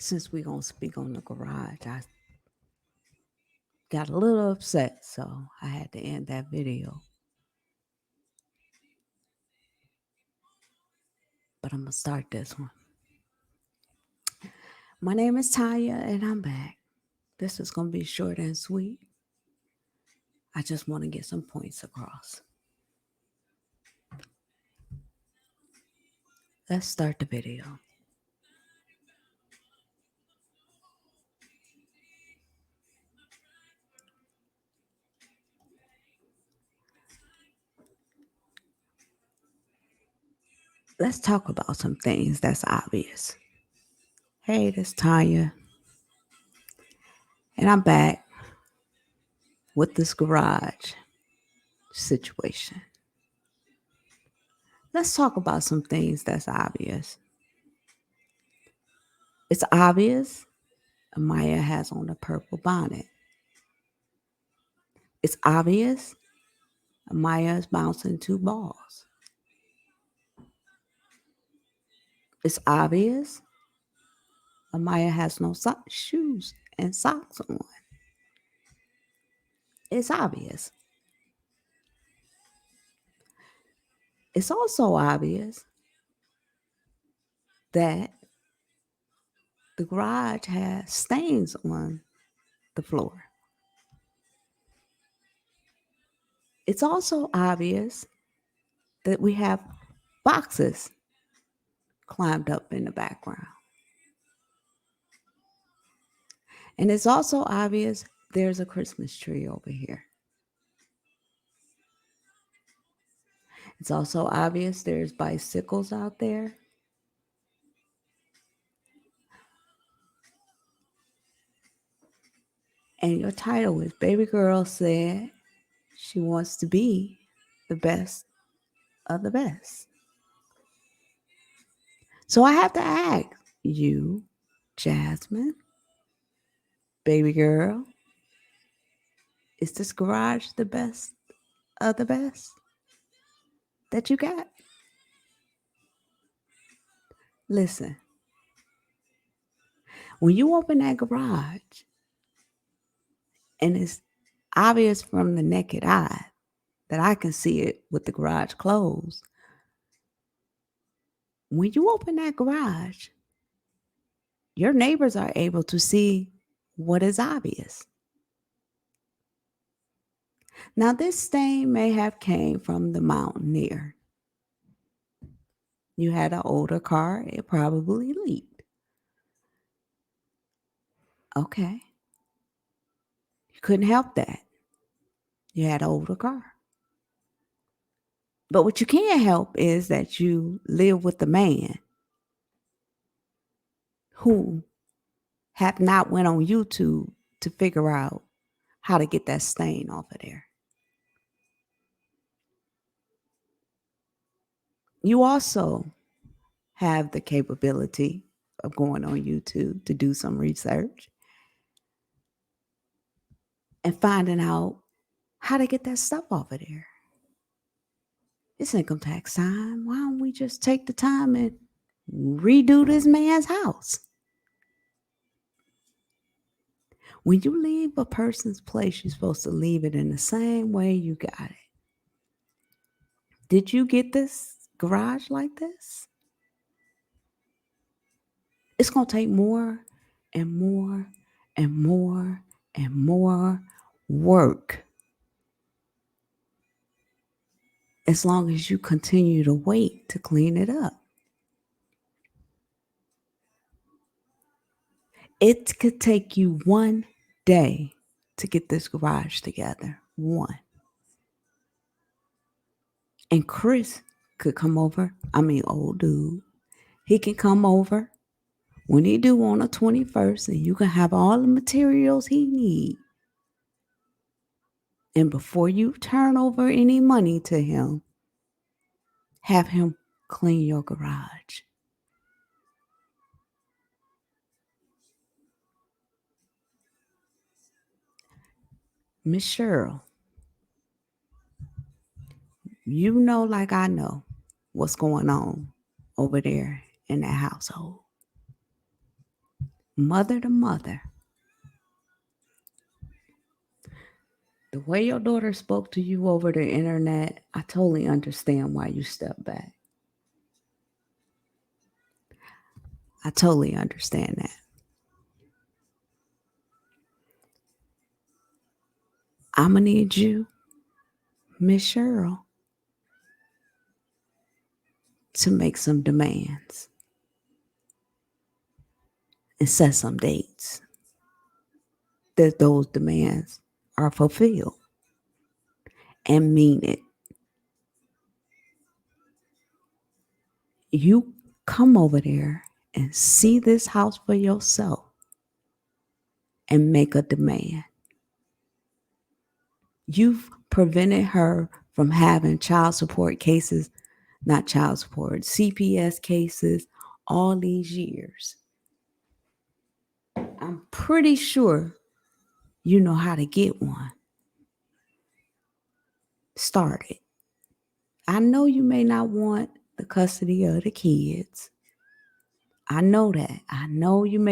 Since we're going to speak on the garage, I got a little upset, so I had to end that video. But I'm going to start this one. My name is Tanya, and I'm back. This is going to be short and sweet. I just want to get some points across. Let's start the video. Let's talk about some things that's obvious. Hey, this Tanya, and I'm back with this garage situation. Let's talk about some things that's obvious. It's obvious Amaya has on a purple bonnet. It's obvious Amaya is bouncing two balls. It's obvious Amaya has no shoes and socks on. It's obvious. It's also obvious that the garage has stains on the floor. It's also obvious that we have boxes climbed up in the background. And it's also obvious there's a Christmas tree over here. It's also obvious there's bicycles out there. And your title is Baby Girl Said She Wants to Be the Best of the Best. So I have to ask you, Jasmine, baby girl, is this garage the best of the best that you got? Listen, when you open that garage and it's obvious from the naked eye that I can see it with the garage closed, when you open that garage, your neighbors are able to see what is obvious. Now, this stain may have came from the mountaineer. You had an older car, it probably leaked. Okay. You couldn't help that. You had an older car. But what you can help is that you live with a man who have not went on YouTube to figure out how to get that stain off of there. You also have the capability of going on YouTube to do some research and finding out how to get that stuff off of there. It's income tax time. Why don't we just take the time and redo this man's house? When you leave a person's place, you're supposed to leave it in the same way you got it. Did you get this garage like this? It's going to take more and more and more and more work as long as you continue to wait to clean it up. It could take you one day to get this garage together. One. And Chris could come over. Old dude. He can come over when he do on the 21st, and you can have all the materials he need. And before you turn over any money to him, have him clean your garage. Miss Cheryl, you know like I know what's going on over there in that household. mother to mother, the way your daughter spoke to you over the internet, I totally understand why you stepped back. I totally understand that. I'm going to need you, Miss Cheryl, to make some demands and set some dates that those demands are fulfilled and mean it. You come over there and see this house for yourself and make a demand. You've prevented her from having child support cases, not child support, CPS cases all these years. I'm pretty sure you know how to get one. Start it. I know you may not want the custody of the kids. I know that. I know you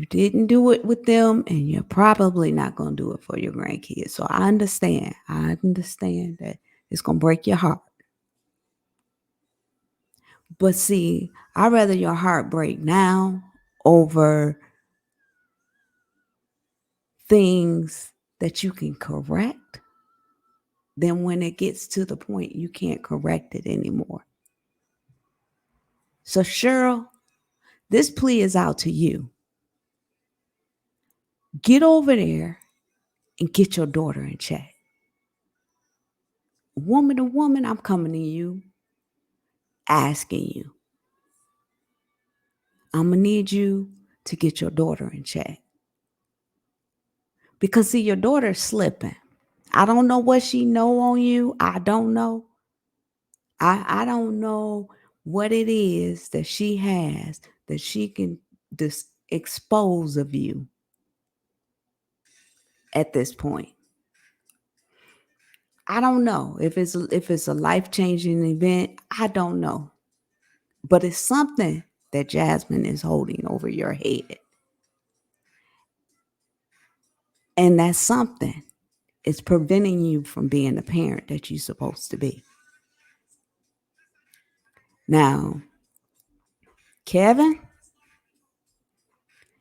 didn't do it with them, and you're probably not going to do it for your grandkids. So I understand. I understand that it's going to break your heart. But see, I'd rather your heart break now over things that you can correct than when it gets to the point you can't correct it anymore. So, Cheryl, this plea is out to you. Get over there and get your daughter in check. Woman to woman, I'm coming to you, asking you. I'm going to need you to get your daughter in check. Because, see, your daughter's slipping. I don't know what she know on you. I don't know. I don't know what it is that she has that she can expose of you at this point. I don't know if it's a life-changing event. I don't know. But it's something that Jasmine is holding over your head. And that something is preventing you from being the parent that you're supposed to be. Now, Kevin,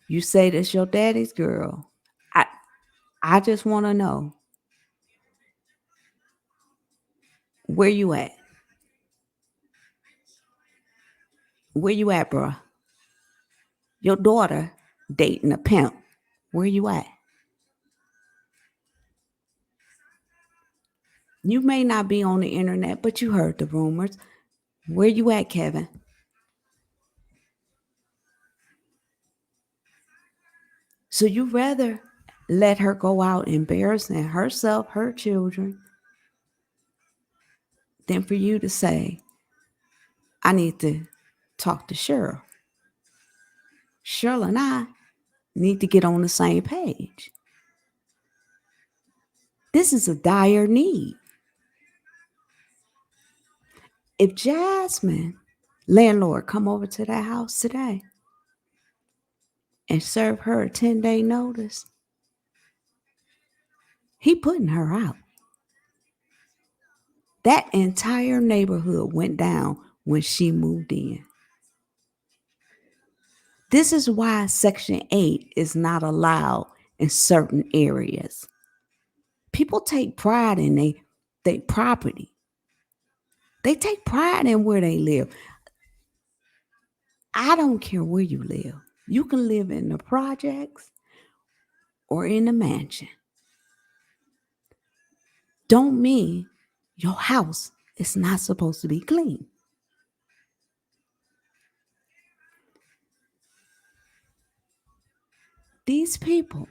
you say that's your daddy's girl. I just want to know, where you at? Where you at, bro? Your daughter dating a pimp. Where you at? You may not be on the internet, but you heard the rumors. Where you at, Kevin? So you rather let her go out embarrassing herself, her children, than for you to say, I need to talk to Cheryl. Cheryl and I need to get on the same page. This is a dire need. If Jasmine, landlord, come over to that house today and serve her a 10-day notice, he putting her out. That entire neighborhood went down when she moved in. This is why Section 8 is not allowed in certain areas. People take pride in their property. They take pride in where they live. I don't care where you live. You can live in the projects or in the mansion. Don't mean your house is not supposed to be clean. These people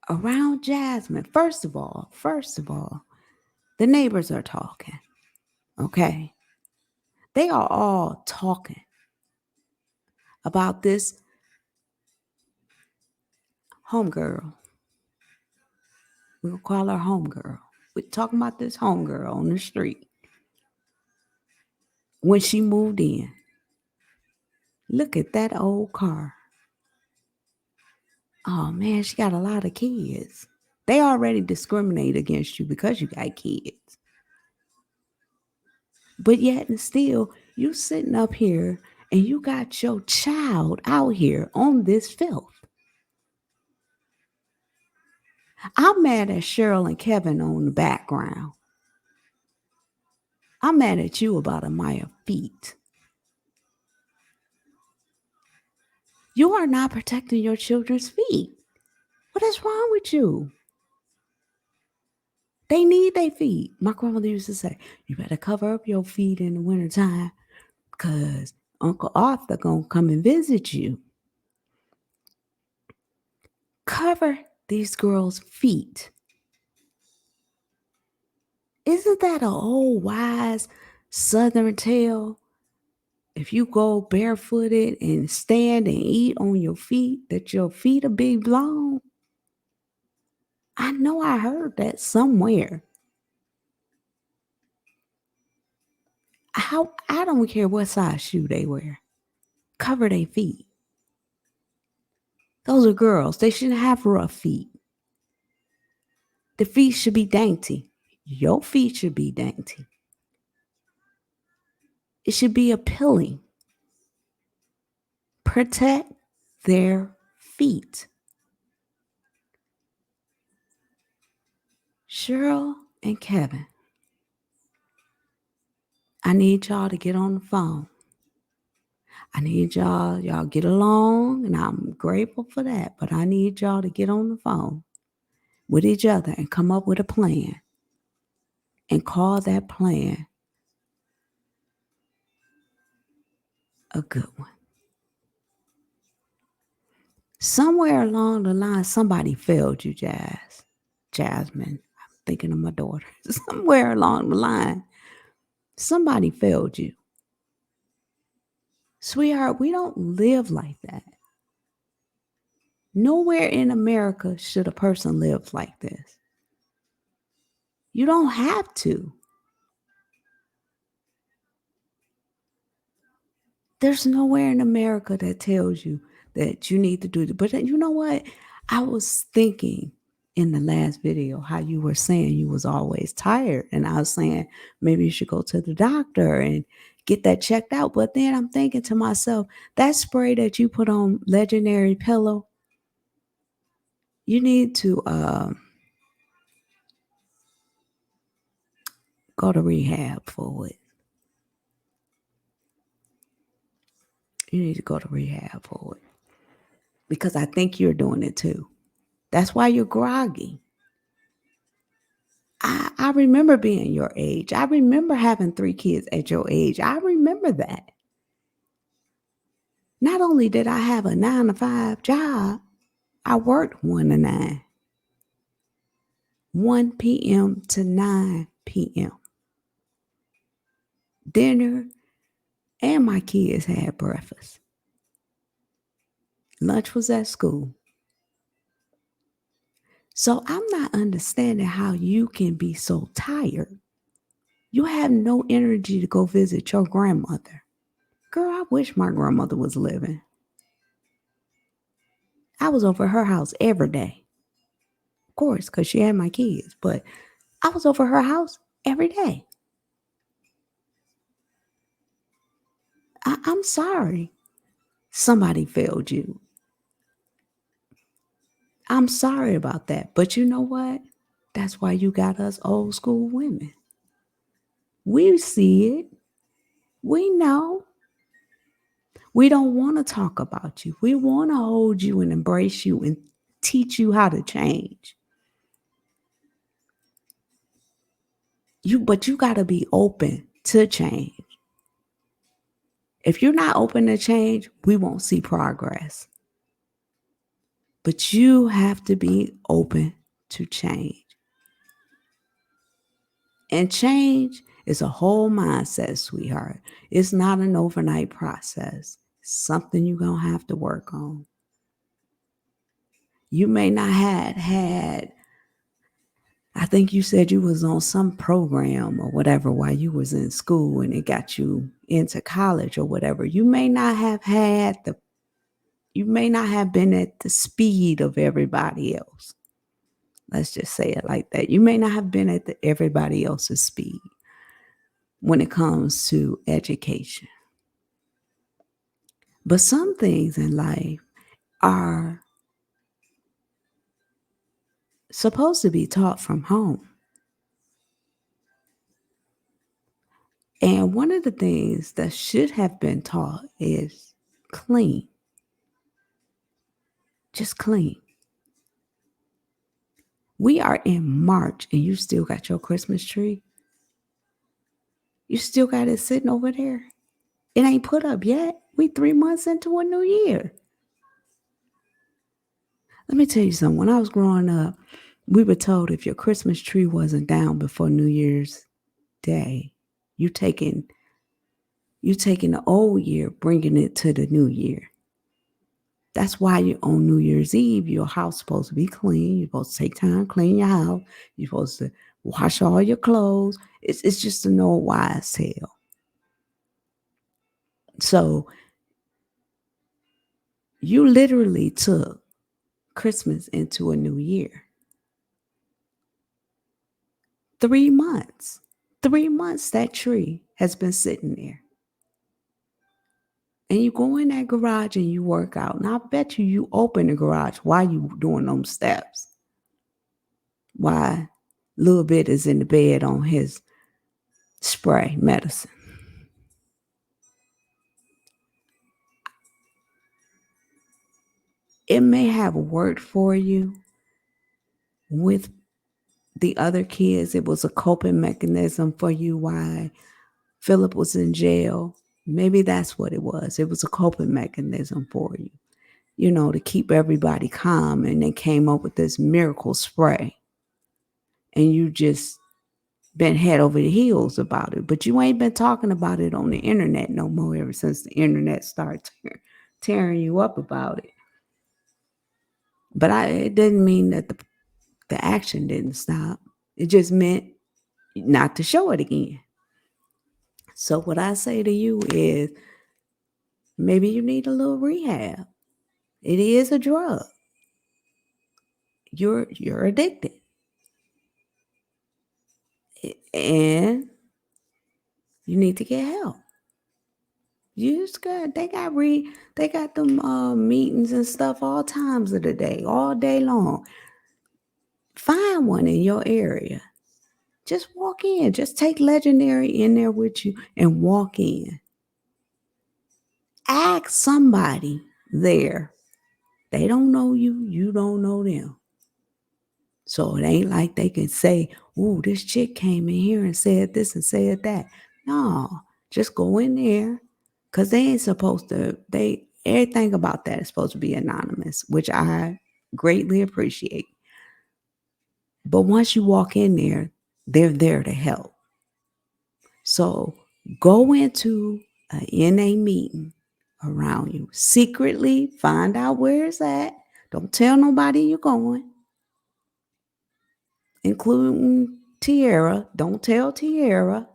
around Jasmine, first of all, the neighbors are talking, okay? They are all talking about this homegirl. We'll call her homegirl. We're talking about this homegirl on the street when she moved in. Look at that old car. Oh man, she got a lot of kids. They already discriminate against you because you got kids. But yet and still, you sitting up here and you got your child out here on this filth. I'm mad at Cheryl and Kevin on the background. I'm mad at you about Amaya feet. You are not protecting your children's feet. What is wrong with you? They need their feet. My grandmother used to say, you better cover up your feet in the wintertime because Uncle Arthur gonna come and visit you. Cover these girls' feet. Isn't that an old wise Southern tale? If you go barefooted and stand and eat on your feet, that your feet will be blown. I know I heard that somewhere. I don't care what size shoe they wear. Cover their feet. Those are girls. They shouldn't have rough feet. The feet should be dainty. Your feet should be dainty. It should be appealing. Protect their feet. Cheryl and Kevin, I need y'all to get on the phone. I need y'all get along, and I'm grateful for that. But I need y'all to get on the phone with each other and come up with a plan and call that plan a good one. Somewhere along the line, somebody failed you, Jasmine. I'm thinking of my daughter. Somewhere along the line, somebody failed you. Sweetheart, we don't live like that. Nowhere in America should a person live like this. You don't have to. There's nowhere in America that tells you that you need to do it. But you know what? I was thinking in the last video how you were saying you was always tired. And I was saying maybe you should go to the doctor and get that checked out. But then I'm thinking to myself, that spray that you put on Legendary Pillow, you need to go to rehab for it. You need to go to rehab for it. Because I think you're doing it too. That's why you're groggy. I remember being your age. I remember having 3 kids at your age. I remember that. Not only did I have a 9-to-5 job, I worked 1 to 9. 1 p.m. to 9 p.m. Dinner, and my kids had breakfast. Lunch was at school. So I'm not understanding how you can be so tired. You have no energy to go visit your grandmother. Girl, I wish my grandmother was living. I was over her house every day. Of course, because she had my kids, but I was over her house every day. I'm sorry. Somebody failed you. I'm sorry about that. But you know what? That's why you got us old school women. We see it. We know. We don't want to talk about you. We want to hold you and embrace you and teach you how to change. But you got to be open to change. If you're not open to change, we won't see progress. But you have to be open to change. And change is a whole mindset, sweetheart. It's not an overnight process. It's something you're going to have to work on. You may not have had I think you said you was on some program or whatever while you was in school and it got you into college or whatever. You may not have been at the speed of everybody else. Let's just say it like that. You may not have been at everybody else's speed when it comes to education. But some things in life are supposed to be taught from home. And one of the things that should have been taught is clean. Just clean. We are in March and you still got your Christmas tree. You still got it sitting over there. It ain't put up yet. We 3 months into a new year. Let me tell you something. When I was growing up, we were told if your Christmas tree wasn't down before New Year's Day, you taking the old year, bringing it to the new year. That's why you on New Year's Eve, your house supposed to be clean. You're supposed to take time, clean your house. You're supposed to wash all your clothes. It's just an old wise tale. So you literally took Christmas into a new year. 3 months. 3 months that tree has been sitting there. And you go in that garage and you work out. And I bet you open the garage while you doing them steps. Why little bit is in the bed on his spray medicine. It may have worked for you with the other kids. It was a coping mechanism for you why Philip was in jail. Maybe that's what it was. It was a coping mechanism for you, to keep everybody calm. And they came up with this miracle spray. And you just been head over the heels about it. But you ain't been talking about it on the internet no more ever since the internet started tearing you up about it. But it didn't mean that the action didn't stop. It just meant not to show it again. So what I say to you is maybe you need a little rehab. It is a drug. You're addicted. And you need to get help. You just got they got them meetings and stuff all times of the day, all day long. Find one in your area. Just walk in. Just take Legendary in there with you and walk in. Ask somebody there. They don't know you. You don't know them. So it ain't like they can say, "Ooh, this chick came in here and said this and said that." No, just go in there because they ain't supposed to. Everything about that is supposed to be anonymous, which I greatly appreciate. But once you walk in there, they're there to help. So go into an NA meeting around you. Secretly find out where it's at. Don't tell nobody you're going, including Tierra. Don't tell Tierra.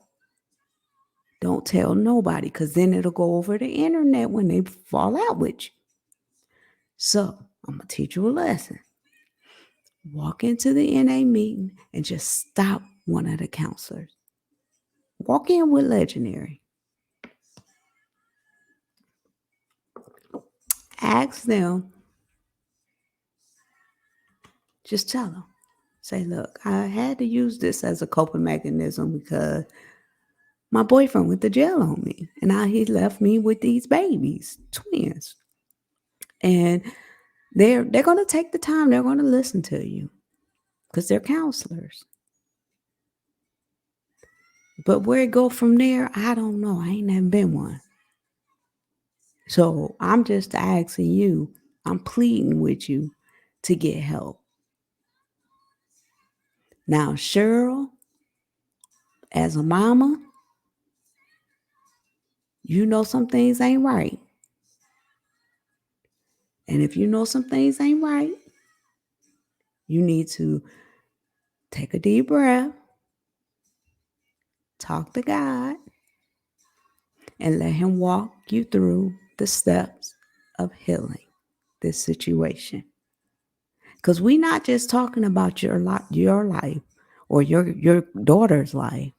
Don't tell nobody because then it'll go over the internet when they fall out with you. So I'm going to teach you a lesson. Walk into the NA meeting and just stop one of the counselors. Walk in with Legendary. Ask them. Just tell them. Say, look, I had to use this as a coping mechanism because my boyfriend went to jail on me. And now he left me with these babies, twins. And they're going to take the time. They're going to listen to you because they're counselors. But where it go from there, I don't know. I ain't never been one. So I'm just asking you, I'm pleading with you to get help. Now, Cheryl, as a mama, you know some things ain't right. And if you know some things ain't right, you need to Take a deep breath, talk to God, and let Him walk you through the steps of healing this situation. Because we're not just talking about your life or your daughter's life.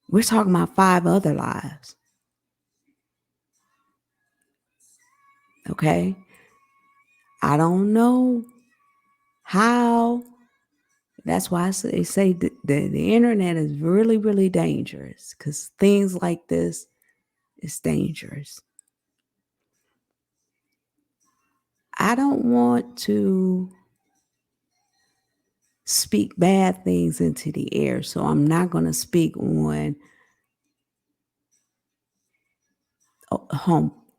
We're talking about 5 other lives. Okay? I don't know how. That's why they say the internet is really, really dangerous, because things like this is dangerous. I don't want to speak bad things into the air, so I'm not going to speak on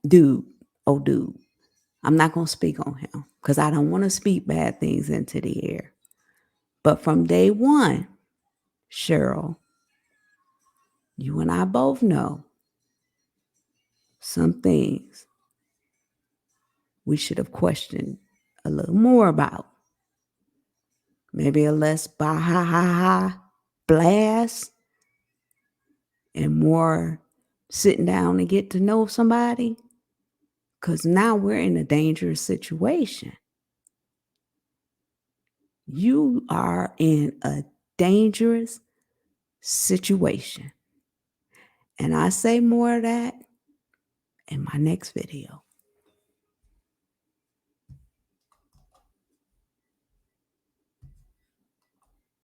dude. I'm not going to speak on him because I don't want to speak bad things into the air. But from day one, Cheryl, you and I both know some things we should have questioned a little more about. Maybe a less bah ha ha ha blast and more sitting down and get to know somebody. Because now we're in a dangerous situation. You are in a dangerous situation. And I say more of that in my next video.